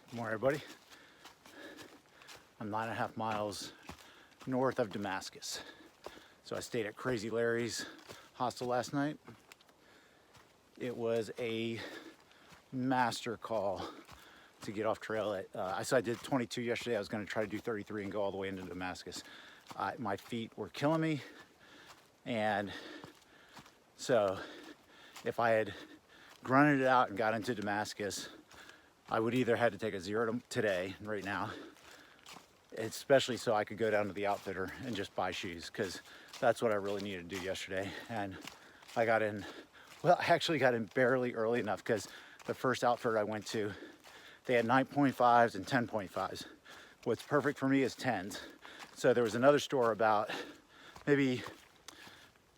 Good morning, everybody. I'm 9.5 miles north of Damascus. So I stayed at Crazy Larry's hostel last night. It was a master call to get off trail at, so I did 22 yesterday. I was gonna try to do 33 and go all the way into Damascus. My feet were killing me. And so if I had grunted it out and got into Damascus, I would either had to take a zero today, right now, especially so I could go down to the outfitter and just buy shoes, because that's what I really needed to do yesterday. And I got in, well, I actually got in barely early enough, because the first outfitter I went to, they had 9.5s and 10.5s. What's perfect for me is 10s. So there was another store about maybe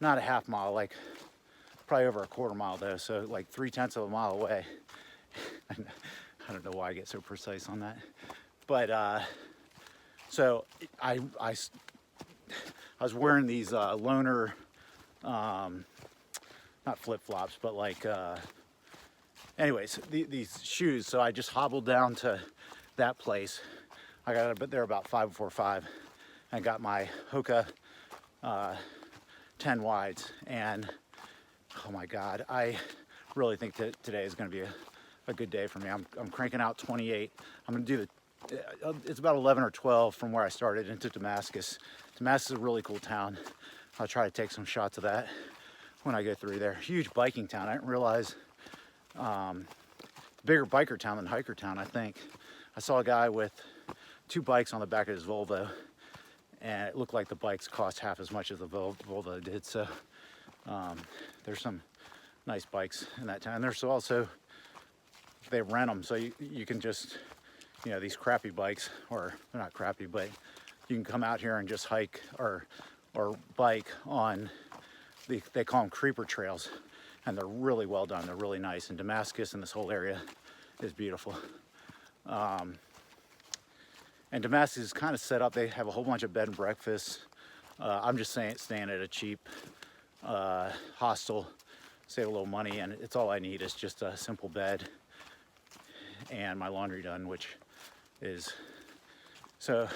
not a half mile, like probably over a quarter mile though, so like 3/10 of a mile away. I don't know why I get so precise on that, but so I was wearing these loaner, not flip-flops, but like anyways, these shoes. So I just hobbled down to that place. I got there about 5 before 5 and got my Hoka 10 wides, and oh my god, I really think that today is going to be a good day for me. I'm cranking out 28. I'm going to do it's about 11 or 12 from where I started into Damascus. Damascus is a really cool town. I'll try to take some shots of that when I go through there. Huge biking town. I didn't realize bigger biker town than hiker town, I think. I saw a guy with 2 bikes on the back of his Volvo, and it looked like the bikes cost half as much as the Volvo did. So there's some nice bikes in that town. There's also, they rent them, so you can just, you know, these crappy bikes, or they're not crappy, but you can come out here and just hike or bike on they call them creeper trails, and they're really well done. They're really nice. And Damascus and this whole area is beautiful. And Damascus is kind of set up. They have a whole bunch of bed and breakfasts. I'm just staying at a cheap hostel, save a little money, and it's all I need is just a simple bed and my laundry done, which is, so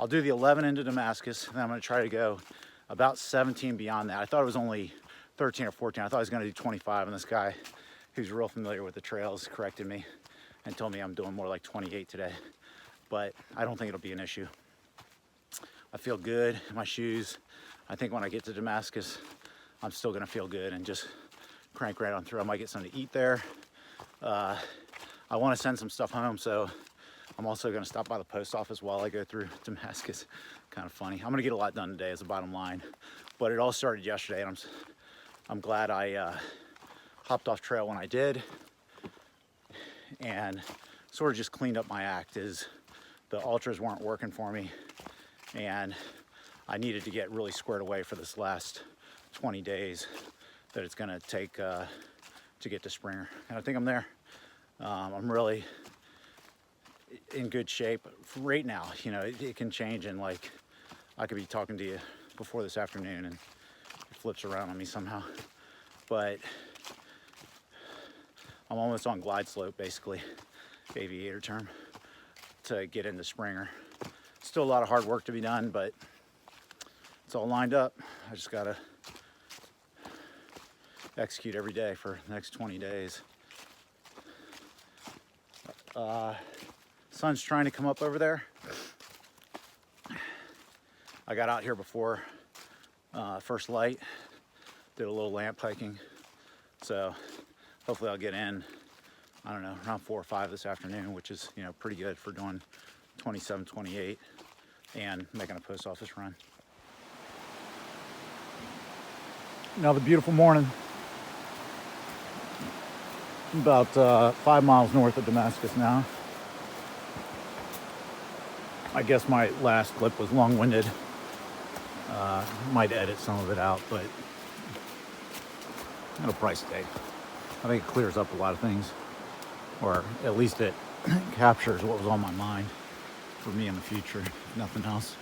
I'll do the 11 into Damascus, and then I'm going to try to go about 17 beyond that. I thought it was only 13 or 14. I thought I was going to do 25, and this guy who's real familiar with the trails corrected me and told me I'm doing more like 28 today, but I don't think it'll be an issue. I feel good in my shoes. I think when I get to Damascus, I'm still going to feel good and just crank right on through. I might get something to eat there. I want to send some stuff home, so I'm also going to stop by the post office while I go through Damascus. Kind of funny. I'm going to get a lot done today, is the bottom line. But it all started yesterday, and I'm glad I hopped off trail when I did, and sort of just cleaned up my act. Is the ultras weren't working for me, and I needed to get really squared away for this last 20 days that it's going to take to get to Springer, and I think I'm there. I'm really in good shape right now. You know, it can change, and like I could be talking to you before this afternoon and it flips around on me somehow, but I'm almost on glide slope, basically, aviator term, to get into Springer. Still a lot of hard work to be done, but it's all lined up. I just gotta execute every day for the next 20 days. Sun's trying to come up over there. I got out here before first light, did a little lamp hiking, so hopefully I'll get in, I don't know, around 4 or 5 this afternoon, which is, you know, pretty good for doing 27, 28 and making a post office run. Another beautiful morning. About 5 miles north of Damascus now. I guess my last clip was long-winded. Might edit some of it out, but it'll probably stay. I think it clears up a lot of things, or at least it captures what was on my mind for me in the future, if nothing else.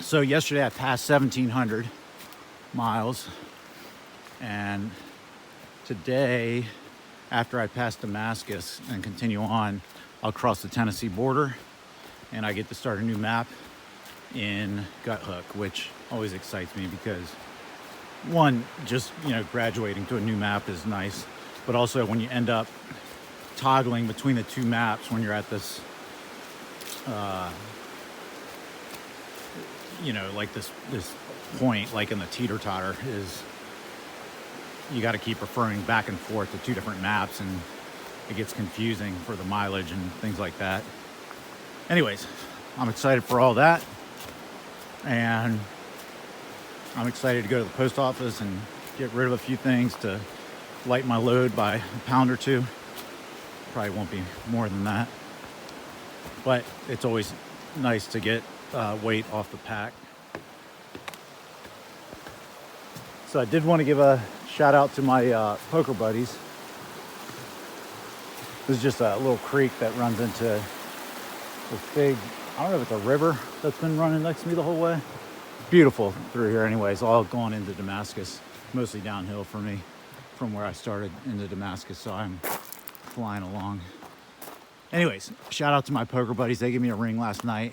So yesterday I passed 1,700 miles, and today after I pass Damascus and continue on, I'll cross the Tennessee border and I get to start a new map in Gut Hook, which always excites me because one, just, you know, graduating to a new map is nice, but also when you end up toggling between the two maps when you're at this, you know, like this point, like in the teeter-totter, is you got to keep referring back and forth to two different maps, and it gets confusing for the mileage and things like that. Anyways, I'm excited for all that, and I'm excited to go to the post office and get rid of a few things to lighten my load by a pound or two. Probably won't be more than that, but it's always nice to get weight off the pack. So I did want to give a shout out to my poker buddies. This is just a little creek that runs into this big, I don't know if it's a river that's been running next to me the whole way. Beautiful through here anyways, all going into Damascus, mostly downhill for me from where I started into Damascus, so I'm flying along. Anyways, shout out to my poker buddies. They gave me a ring last night.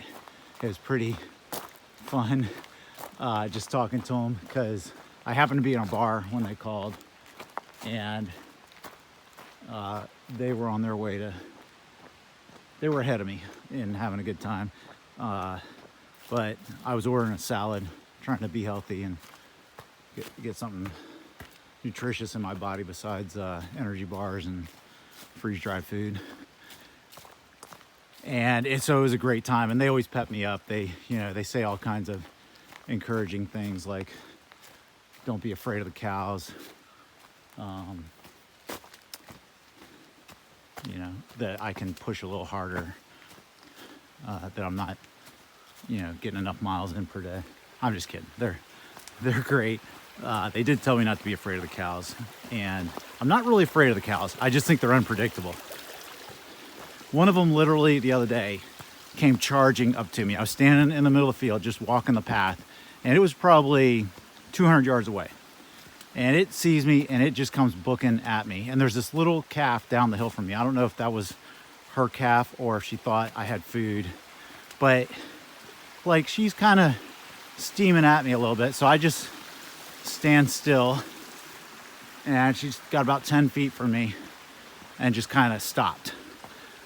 It was pretty fun just talking to them because I happened to be in a bar when they called, and they were on their way to, they were ahead of me in having a good time. But I was ordering a salad, trying to be healthy and get something nutritious in my body besides energy bars and freeze-dried food. And so it was a great time, and they always pep me up. They, you know, they say all kinds of encouraging things like, don't be afraid of the cows. You know, that I can push a little harder, that I'm not, you know, getting enough miles in per day. I'm just kidding. They're great. They did tell me not to be afraid of the cows, and I'm not really afraid of the cows. I just think they're unpredictable. One of them literally the other day came charging up to me. I was standing in the middle of the field, just walking the path, and it was probably 200 yards away. And it sees me, and it just comes booking at me. And there's this little calf down the hill from me. I don't know if that was her calf or if she thought I had food, but like she's kind of steaming at me a little bit. So I just stand still, and she's got about 10 feet from me and just kind of stopped.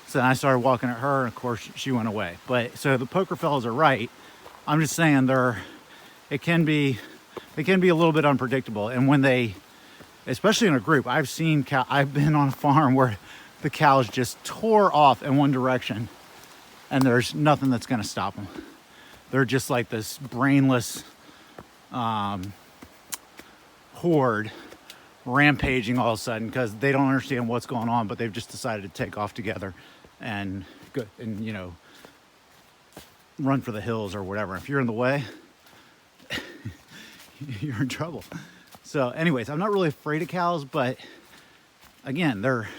So then I started walking at her, and of course she went away. But so the poker fellas are right. I'm just saying it can be a little bit unpredictable. And when they, especially in a group, I've been on a farm where the cows just tore off in one direction and there's nothing that's going to stop them. They're just like this brainless horde rampaging all of a sudden because they don't understand what's going on, but they've just decided to take off together and go and, you know, run for the hills or whatever. If you're in the way, you're in trouble. So anyways, I'm not really afraid of cows, but again, they're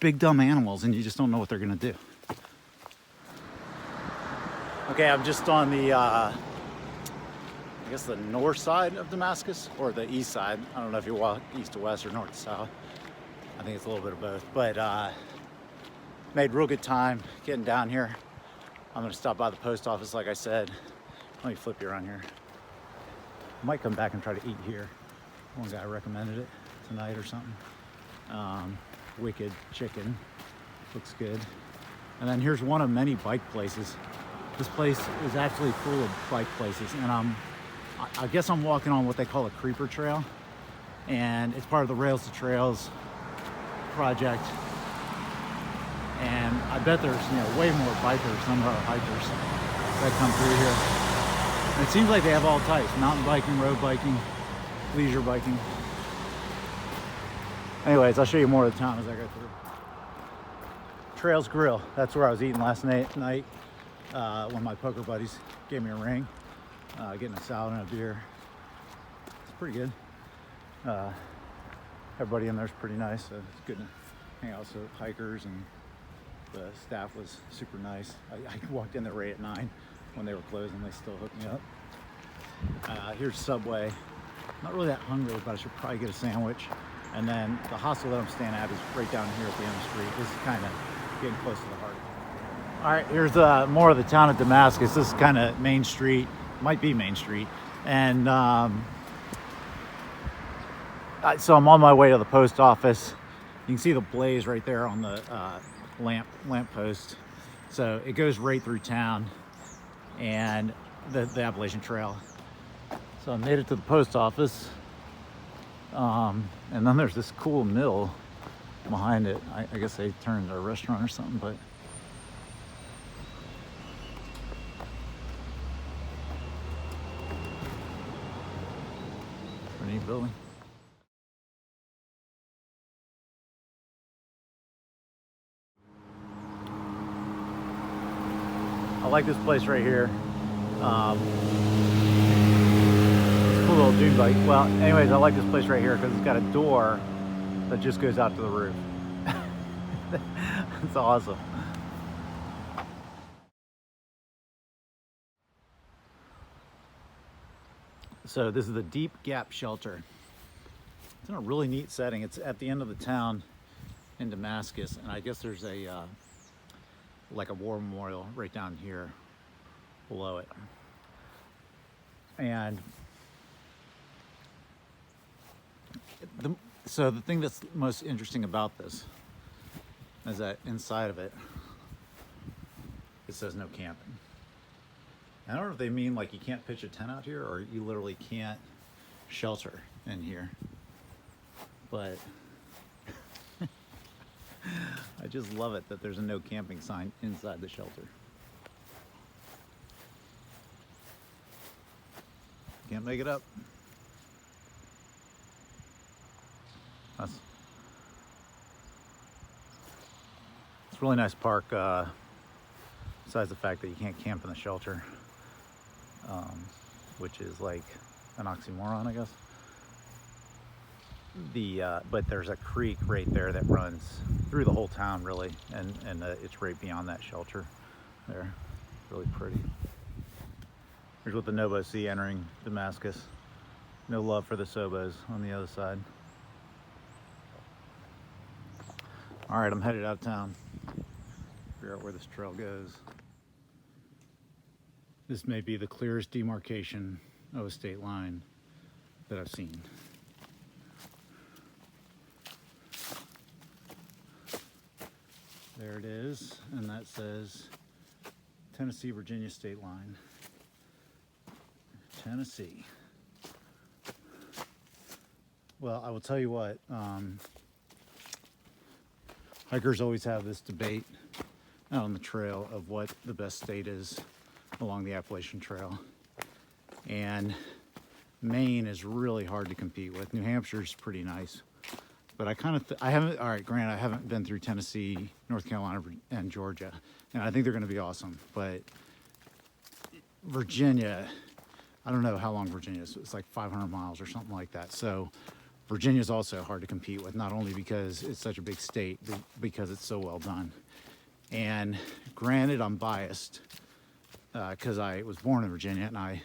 big dumb animals and you just don't know what they're gonna do. Okay, I'm just on the I guess the north side of Damascus, or the east side. I don't know if you walk east to west or north to south. I think it's a little bit of both, but made real good time getting down here. I'm gonna stop by the post office like I said. Let me flip you around here. I might come back and try to eat here. One guy recommended it tonight or something. Wicked chicken, looks good. And then here's one of many bike places. This place is actually full of bike places, and I guess I'm walking on what they call a creeper trail, and it's part of the Rails to Trails project. And I bet there's, you know, way more bikers than there are hikers that come through here. And it seems like they have all types: mountain biking, road biking, leisure biking. Anyways, I'll show you more of the town as I go through. Trails Grill, that's where I was eating last night when my poker buddies gave me a ring. Getting a salad and a beer. It's pretty good. Everybody in there's pretty nice, so it's good to hang out with hikers, and the staff was super nice. I walked in there right at 9 when they were closing. They still hooked me up. Here's Subway. Not really that hungry, but I should probably get a sandwich. And then the hostel that I'm staying at is right down here at the end of the street. This is kind of getting close to the heart. All right, here's more of the town of Damascus. This is kind of Main Street, might be Main Street. And so I'm on my way to the post office. You can see the blaze right there on the lamp post. So it goes right through town and the Appalachian Trail. So I made it to the post office. And then there's this cool mill behind it. I guess they turned into a restaurant or something, but pretty neat building. I like this place right here. It's a cool little dune bike. Well, anyways, I like this place right here because it's got a door that just goes out to the roof. It's awesome. So this is the Beartree Gap shelter. It's in a really neat setting. It's at the end of the town in Damascus, and I guess there's a like a war memorial right down here below it. And so the thing that's most interesting about this is that inside of it, it says no camping. I don't know if they mean like you can't pitch a tent out here or you literally can't shelter in here, but I just love it that there's a no camping sign inside the shelter. Can't make it up. It's a really nice park, besides the fact that you can't camp in the shelter, which is like an oxymoron, I guess. But there's a creek right there that runs through the whole town, really, and it's right beyond that shelter there. Really pretty. Here's what the Nobo see entering Damascus. No love for the Sobos on the other side. All right, I'm headed out of town. Figure out where this trail goes. This may be the clearest demarcation of a state line that I've seen. There it is, and that says Tennessee-Virginia state line. Tennessee. Well, I will tell you what, hikers always have this debate out on the trail of what the best state is along the Appalachian Trail. And Maine is really hard to compete with. New Hampshire's pretty nice. But I haven't, all right, granted, I haven't been through Tennessee, North Carolina, and Georgia, and I think they're gonna be awesome. But Virginia, I don't know how long Virginia is. It's like 500 miles or something like that. So Virginia is also hard to compete with, not only because it's such a big state, but because it's so well done. And granted, I'm biased because I was born in Virginia and I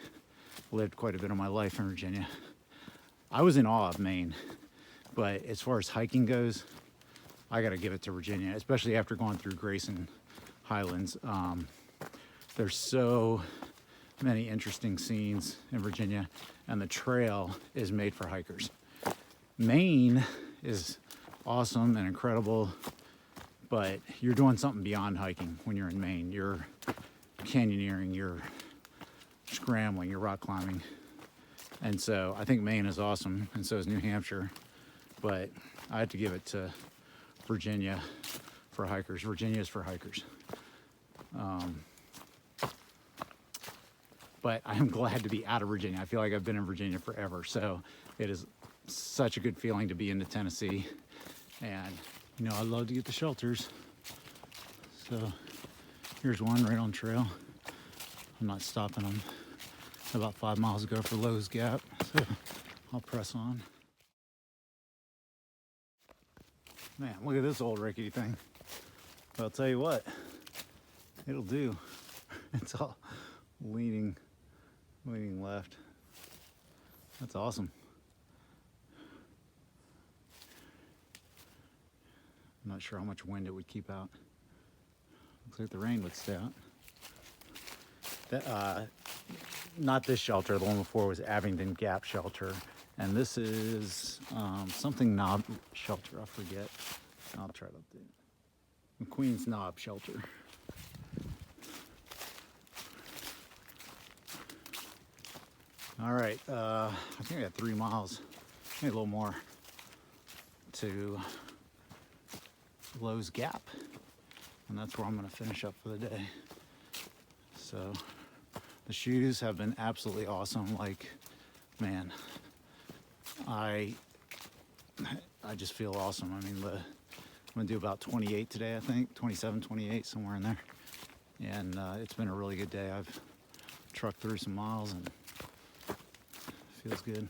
lived quite a bit of my life in Virginia. I was in awe of Maine. But as far as hiking goes, I got to give it to Virginia, especially after going through Grayson Highlands. There's so many interesting scenes in Virginia, and the trail is made for hikers. Maine is awesome and incredible, but you're doing something beyond hiking when you're in Maine. You're canyoneering, you're scrambling, you're rock climbing. And so I think Maine is awesome, and so is New Hampshire. But I have to give it to Virginia for hikers. Virginia is for hikers. But I'm glad to be out of Virginia. I feel like I've been in Virginia forever. So it is such a good feeling to be into Tennessee. And, you know, I love to get the shelters. So here's one right on trail. I'm not stopping them. About 5 miles ago for Lowe's Gap. So I'll press on. Man, look at this old rickety thing. But I'll tell you what, it'll do. It's all leaning left. That's awesome. I'm not sure how much wind it would keep out. Looks like the rain would stay out. Not this shelter, the one before was Beartree Gap shelter. And this is something knob shelter, I forget. I'll try to update it. McQueen's Knob shelter. All right, I think I got 3 miles, maybe a little more, to Lowe's Gap. And that's where I'm gonna finish up for the day. So the shoes have been absolutely awesome. Like, man, I just feel awesome. I mean, I'm gonna do about 28 today, I think, 27, 28, somewhere in there. And it's been a really good day. I've trucked through some miles and feels good.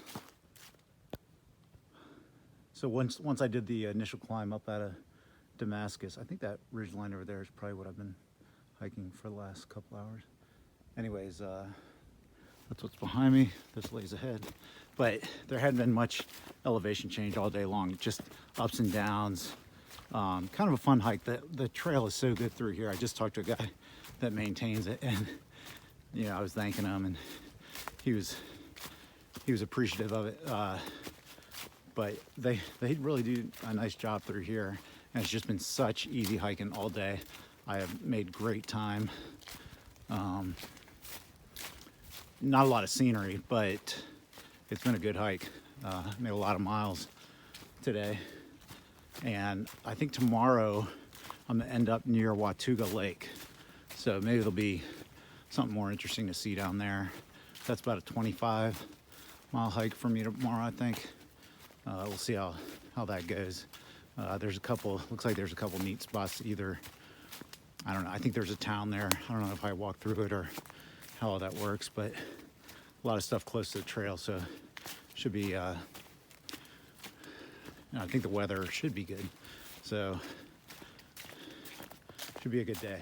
So once I did the initial climb up out of Damascus, I think that ridge line over there is probably what I've been hiking for the last couple hours. Anyways, that's what's behind me. This lays ahead. But there hadn't been much elevation change all day long, just ups and downs. Kind of a fun hike. The trail is so good through here. I just talked to a guy that maintains it, and you know, I was thanking him, and he was appreciative of it. But they really do a nice job through here, and it's just been such easy hiking all day. I have made great time. Not a lot of scenery, but it's been a good hike. Made a lot of miles today, and I think tomorrow I'm gonna end up near Watauga Lake, so maybe there'll be something more interesting to see down there. That's about a 25-mile hike for me tomorrow, I think. We'll see how that goes. There's a couple, looks like there's a couple neat spots either. I don't know, I think there's a town there. I don't know if I walk through it or how all that works, but a lot of stuff close to the trail, so should be, I think the weather should be good. So, should be a good day.